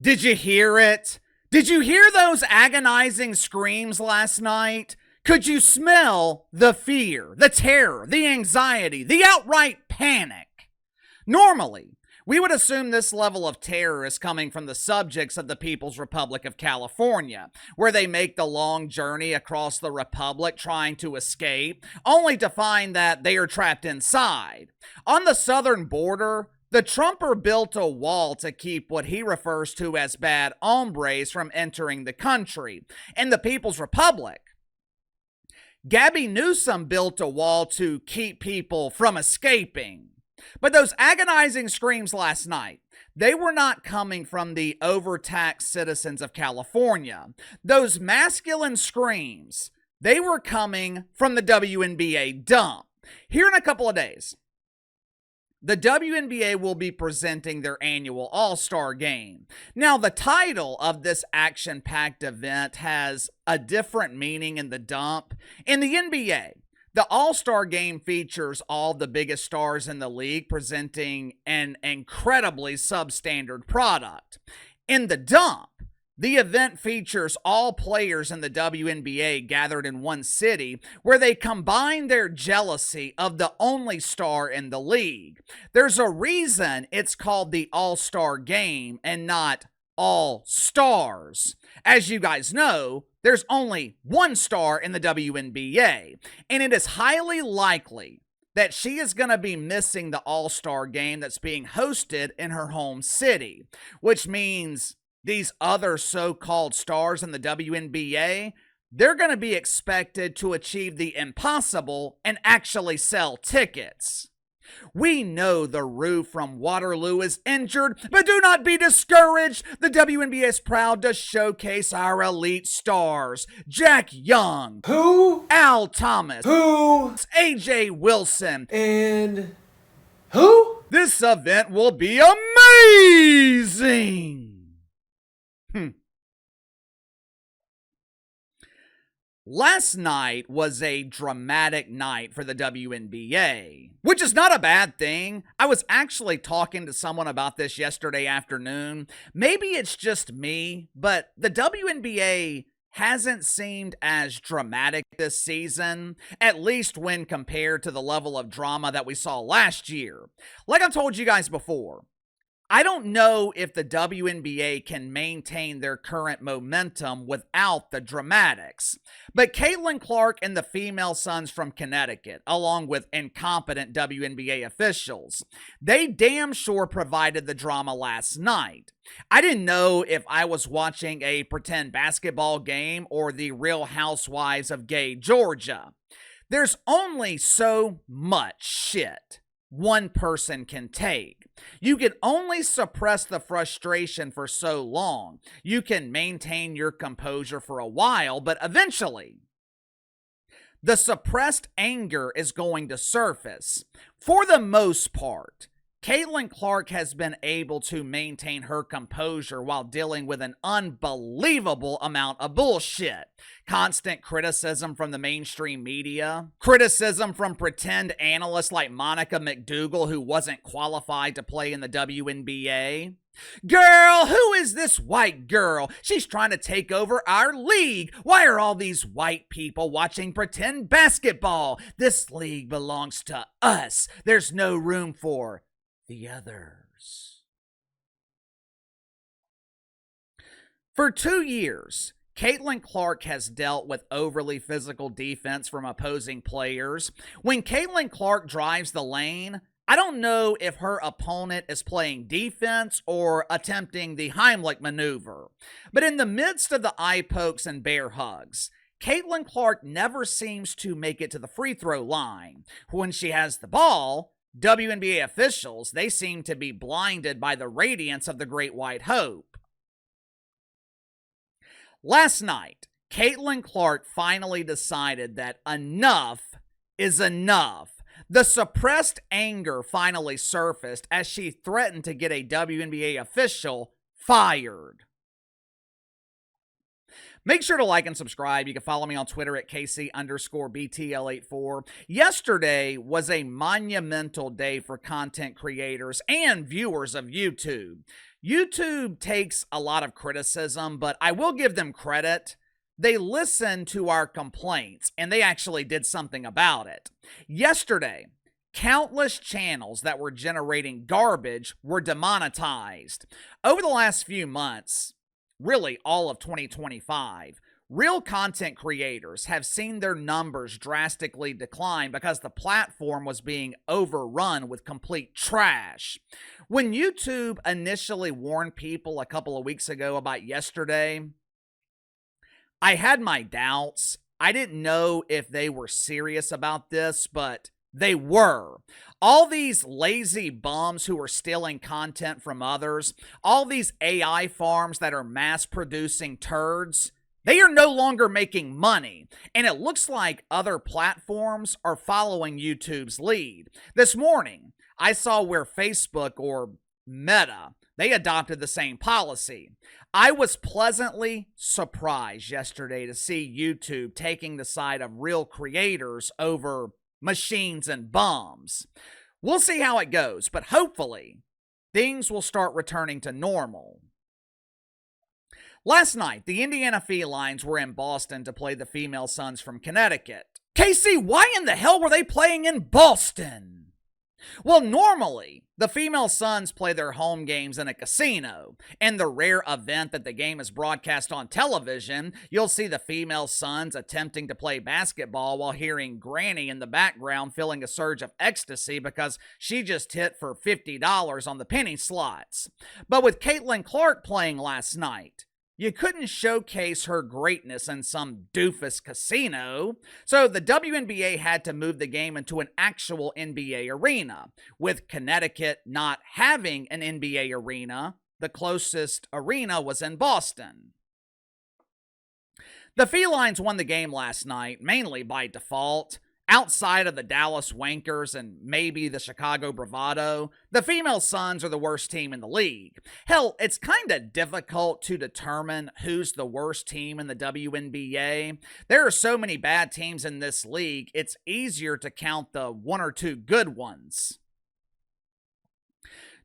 Did you hear it? Did you hear those agonizing screams last night? Could you smell the fear, the terror, the anxiety, the outright panic? Normally, we would assume this level of terror is coming from the subjects of the People's Republic of California, where they make the long journey across the Republic trying to escape, only to find that they are trapped inside. On the southern border, the Trumper built a wall to keep what he refers to as bad hombres from entering the country. In the People's Republic, Gabby Newsom built a wall to keep people from escaping. But those agonizing screams last night, they were not coming from the overtaxed citizens of California. Those masculine screams, they were coming from the WNBA dump. Here in a couple of days, the WNBA will be presenting their annual All-Star Game. Now, the title of this action-packed event has a different meaning in the dump. In the NBA, the All-Star Game features all the biggest stars in the league presenting an incredibly substandard product. In the dump, the event features all players in the WNBA gathered in one city where they combine their jealousy of the only star in the league. There's a reason it's called the All-Star Game and not All Stars. As you guys know, there's only one star in the WNBA, and it is highly likely that she is going to be missing the All-Star Game that's being hosted in her home city, which means these other so-called stars in the WNBA, they're going to be expected to achieve the impossible and actually sell tickets. We know the Roo from Waterloo is injured, but do not be discouraged. The WNBA is proud to showcase our elite stars. Jack Young. Who? Al Thomas. Who? AJ Wilson. And who? This event will be amazing. Last night was a dramatic night for the WNBA, which is not a bad thing. I was actually talking to someone about this yesterday afternoon. Maybe it's just me, but the WNBA hasn't seemed as dramatic this season, at least when compared to the level of drama that we saw last year. Like I told you guys before, I don't know if the WNBA can maintain their current momentum without the dramatics. But Caitlyn Clark and the female Suns from Connecticut, along with incompetent WNBA officials, they damn sure provided the drama last night. I didn't know if I was watching a pretend basketball game or the Real Housewives of Gay Georgia. There's only so much shit one person can take. You can only suppress the frustration for so long. You can maintain your composure for a while, but eventually, the suppressed anger is going to surface. For the most part, Caitlyn Clark has been able to maintain her composure while dealing with an unbelievable amount of bullshit. Constant criticism from the mainstream media, criticism from pretend analysts like Monica McDougal, who wasn't qualified to play in the WNBA. Girl, who is this white girl? She's trying to take over our league. Why are all these white people watching pretend basketball? This league belongs to us. There's no room for the others. For 2 years, Caitlyn Clark has dealt with overly physical defense from opposing players. When Caitlyn Clark drives the lane, I don't know if her opponent is playing defense or attempting the Heimlich maneuver. But in the midst of the eye pokes and bear hugs, Caitlyn Clark never seems to make it to the free throw line. When she has the ball, WNBA officials, they seem to be blinded by the radiance of the Great White Hope. Last night, Caitlyn Clark finally decided that enough is enough. The suppressed anger finally surfaced as she threatened to get a WNBA official fired. Make sure to like and subscribe. You can follow me on Twitter at KC_BTL84. Yesterday was a monumental day for content creators and viewers of YouTube. YouTube takes a lot of criticism, but I will give them credit. They listened to our complaints and they actually did something about it. Yesterday, countless channels that were generating garbage were demonetized. Over the last few months, really all of 2025, real content creators have seen their numbers drastically decline because the platform was being overrun with complete trash. When YouTube initially warned people a couple of weeks ago about yesterday, I had my doubts. I didn't know if they were serious about this, but they were. All these lazy bums who are stealing content from others, all these AI farms that are mass producing turds, they are no longer making money. And it looks like other platforms are following YouTube's lead. This morning, I saw where Facebook or Meta, they adopted the same policy. I was pleasantly surprised yesterday to see YouTube taking the side of real creators over machines and bums. We'll see how it goes, but hopefully things will start returning to normal. Last night, the Indiana Felines were in Boston to play the Female Suns from Connecticut. Casey, why in the hell were they playing in Boston? Well, normally, the Female Suns play their home games in a casino. In the rare event that the game is broadcast on television, you'll see the Female Suns attempting to play basketball while hearing Granny in the background feeling a surge of ecstasy because she just hit for $50 on the penny slots. But with Caitlyn Clark playing last night, you couldn't showcase her greatness in some doofus casino, so the WNBA had to move the game into an actual NBA arena. With Connecticut not having an NBA arena, the closest arena was in Boston. The Felines won the game last night, mainly by default. Outside of the Dallas Wankers and maybe the Chicago Bravado, the Female Suns are the worst team in the league. Hell, it's kind of difficult to determine who's the worst team in the WNBA. There are so many bad teams in this league, it's easier to count the one or two good ones.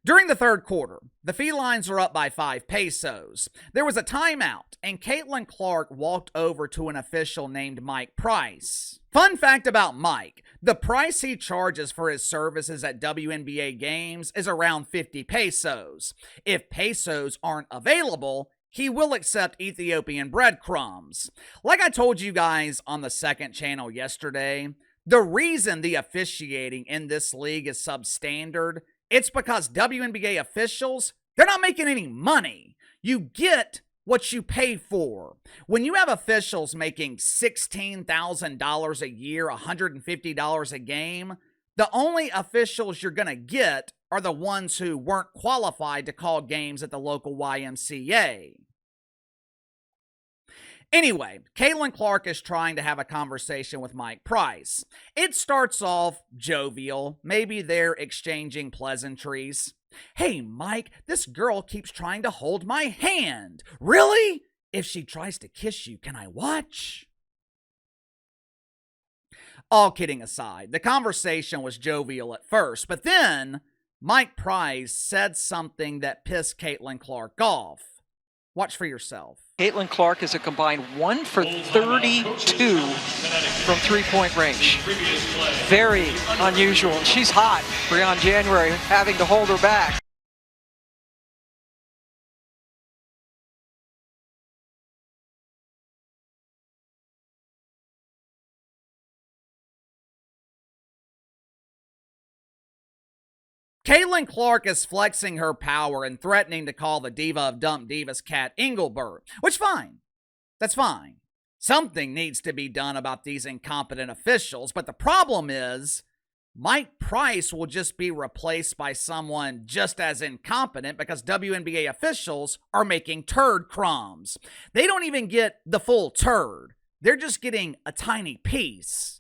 During the third quarter, the Felines are up by 5 pesos. There was a timeout, and Caitlyn Clark walked over to an official named Mike Price. Fun fact about Mike, the price he charges for his services at WNBA games is around 50 pesos. If pesos aren't available, he will accept Ethiopian breadcrumbs. Like I told you guys on the second channel yesterday, the reason the officiating in this league is substandard, it's because WNBA officials, they're not making any money. You get what you pay for. When you have officials making $16,000 a year, $150 a game, the only officials you're going to get are the ones who weren't qualified to call games at the local YMCA. Anyway, Caitlyn Clark is trying to have a conversation with Mike Price. It starts off jovial. Maybe they're exchanging pleasantries. Hey, Mike, this girl keeps trying to hold my hand. Really? If she tries to kiss you, can I watch? All kidding aside, the conversation was jovial at first, but then Mike Price said something that pissed Caitlyn Clark off. Watch for yourself. Caitlyn Clark is a combined 1 for 32 from three-point range. Very unusual. She's hot. Breon January having to hold her back. Caitlyn Clark is flexing her power and threatening to call the diva of dump divas Kat Engelbert, which fine. That's fine. Something needs to be done about these incompetent officials, but the problem is Mike Price will just be replaced by someone just as incompetent because WNBA officials are making turd crumbs. They don't even get the full turd. They're just getting a tiny piece.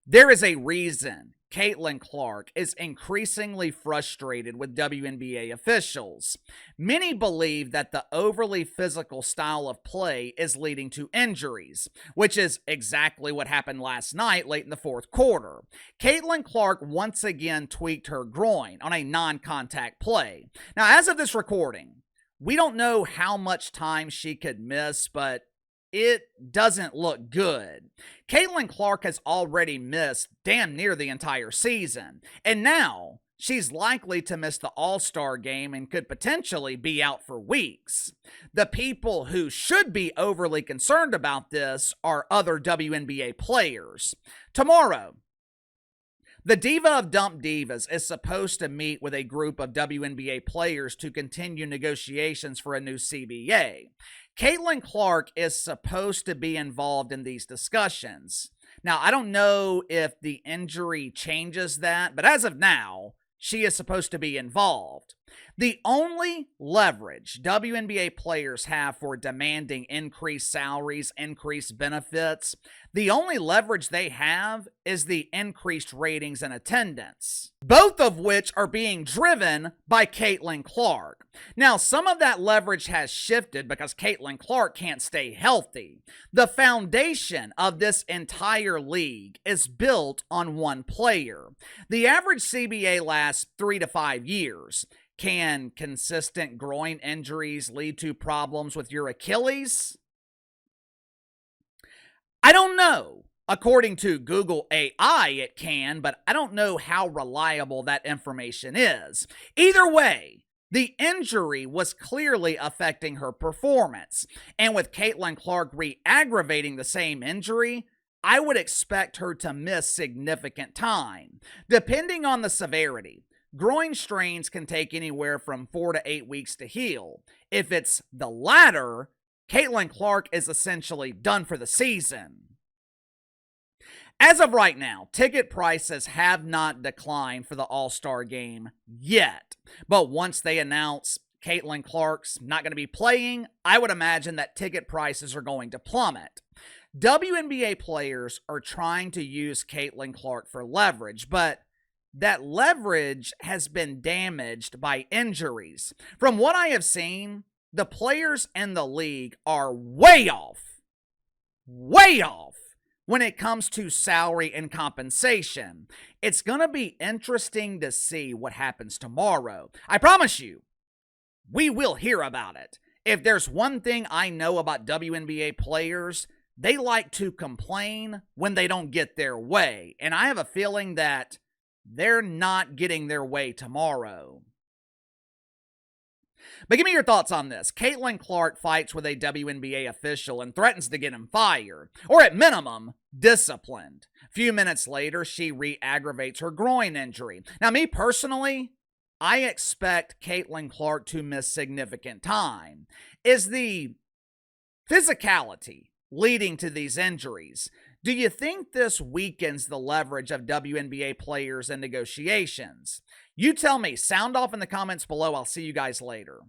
There is a reason Caitlyn Clark is increasingly frustrated with WNBA officials. Many believe that the overly physical style of play is leading to injuries, which is exactly what happened last night late in the fourth quarter. Caitlyn Clark once again tweaked her groin on a non-contact play. Now, as of this recording, we don't know how much time she could miss, but it doesn't look good. Caitlyn Clark has already missed damn near the entire season, and now she's likely to miss the All-Star game and could potentially be out for weeks. The people who should be overly concerned about this are other WNBA players. Tomorrow, the Diva of Dump Divas is supposed to meet with a group of WNBA players to continue negotiations for a new CBA. Caitlyn Clark is supposed to be involved in these discussions. Now, I don't know if the injury changes that, but as of now, she is supposed to be involved. The only leverage WNBA players have for demanding increased salaries, increased benefits, the only leverage they have is the increased ratings and attendance, both of which are being driven by Caitlyn Clark. Now, some of that leverage has shifted because Caitlyn Clark can't stay healthy. The foundation of this entire league is built on one player. The average CBA lasts 3 to 5 years. Can consistent groin injuries lead to problems with your Achilles? I don't know. According to Google AI, it can, but I don't know how reliable that information is. Either way, the injury was clearly affecting her performance. And with Caitlyn Clark re-aggravating the same injury, I would expect her to miss significant time. Depending on the severity, groin strains can take anywhere from 4 to 8 weeks to heal. If it's the latter, Caitlyn Clark is essentially done for the season. As of right now, ticket prices have not declined for the All-Star game yet. But once they announce Caitlyn Clark's not going to be playing, I would imagine that ticket prices are going to plummet. WNBA players are trying to use Caitlyn Clark for leverage, but that leverage has been damaged by injuries. From what I have seen, the players in the league are way off when it comes to salary and compensation. It's going to be interesting to see what happens tomorrow. I promise you, we will hear about it. If there's one thing I know about WNBA players, they like to complain when they don't get their way. And I have a feeling that they're not getting their way tomorrow. But give me your thoughts on this. Caitlyn Clark fights with a WNBA official and threatens to get him fired, or at minimum, disciplined. A few minutes later, she re-aggravates her groin injury. Now, me personally, I expect Caitlyn Clark to miss significant time. Is the physicality leading to these injuries? Do you think this weakens the leverage of WNBA players in negotiations? You tell me. Sound off in the comments below. I'll see you guys later.